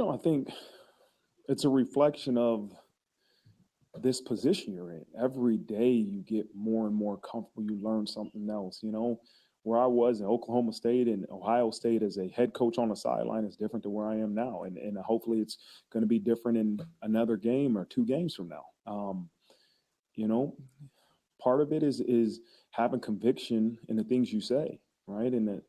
I think it's a reflection of this position you're in. Every day you get more and more comfortable. You learn something else. Where I was in Oklahoma State and Ohio State as a head coach on the sideline is different to where I am now. And hopefully it's going to be different in another game or 2 games from now. Part of it is having conviction in the things you say, right? And that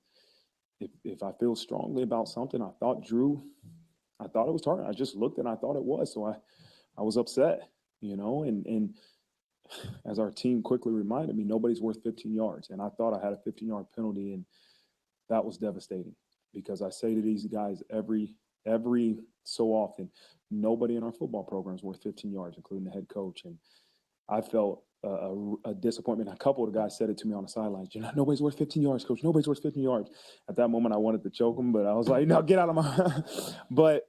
if I feel strongly about something, I thought it was targeted. I just looked and I thought it was. So I was upset, and as our team quickly reminded me, nobody's worth 15 yards. And I thought I had a 15-yard penalty, and that was devastating because I say to these guys every so often, nobody in our football program is worth 15 yards, including the head coach. And I felt a disappointment. A couple of the guys said it to me on the sidelines. Nobody's worth 15 yards, coach. Nobody's worth 15 yards. At that moment, I wanted to choke them, but I was like, no, get out of my – but,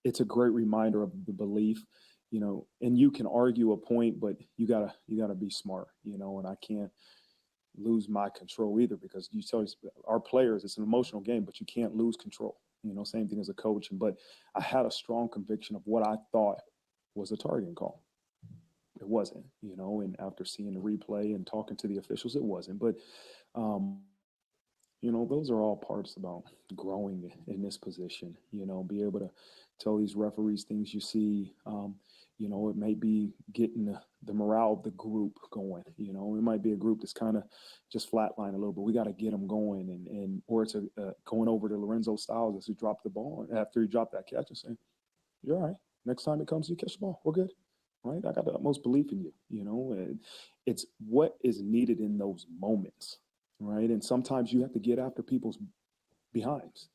it's a great reminder of the belief, and you can argue a point, but you gotta be smart, and I can't lose my control either because you tell our players it's an emotional game, but you can't lose control. Same thing as a coach. But I had a strong conviction of what I thought was a targeting call. It wasn't, and after seeing the replay and talking to the officials, it wasn't. But, those are all parts about growing in this position, be able to tell these referees things you see. It may be getting the morale of the group going. It might be a group that's kind of just flatline a little bit. We got to get them going, or it's going over to Lorenzo Styles as he dropped the ball after he dropped that catch and saying, "You're all right. Next time it comes, you catch the ball. We're good, right? I got the utmost belief in you." And it's what is needed in those moments, right? And sometimes you have to get after people's behinds.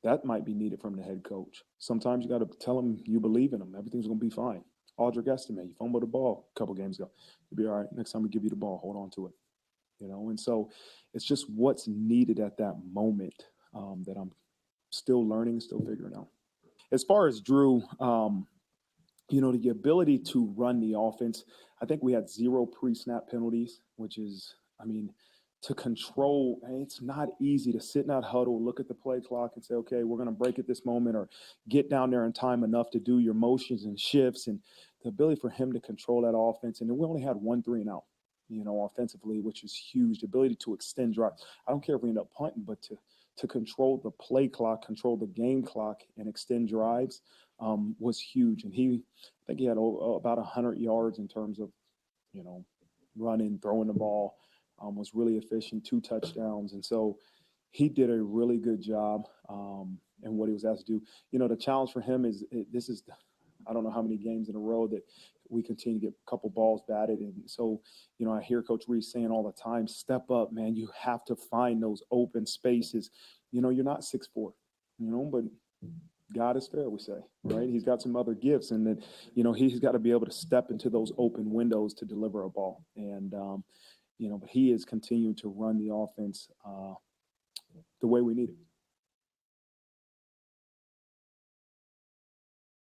That might be needed from the head coach. Sometimes you got to tell them you believe in them. Everything's going to be fine. Audric Estime, you fumbled the ball a couple games ago. You'll be all right. Next time we give you the ball, hold on to it. And so it's just what's needed at that moment that I'm still learning, still figuring out. As far as Drew, the ability to run the offense, I think we had 0 pre-snap penalties, which is, to control, it's not easy to sit in that huddle, look at the play clock and say, okay, we're going to break at this moment, or get down there in time enough to do your motions and shifts, and the ability for him to control that offense. And then we only had 1 3 and out, offensively, which is huge. The ability to extend drives. I don't care if we end up punting, but to control the play clock, control the game clock, and extend drives was huge. And I think he had about 100 yards in terms of, running, throwing the ball. Was really efficient, 2 touchdowns. And so he did a really good job in what he was asked to do. The challenge for him is I don't know how many games in a row that we continue to get a couple balls batted. And so, I hear Coach Reese saying all the time, step up, man. You have to find those open spaces. You're not 6'4", but God is fair, we say, right? He's got some other gifts, and that, he's got to be able to step into those open windows to deliver a ball. And, but he is continuing to run the offense the way we need it.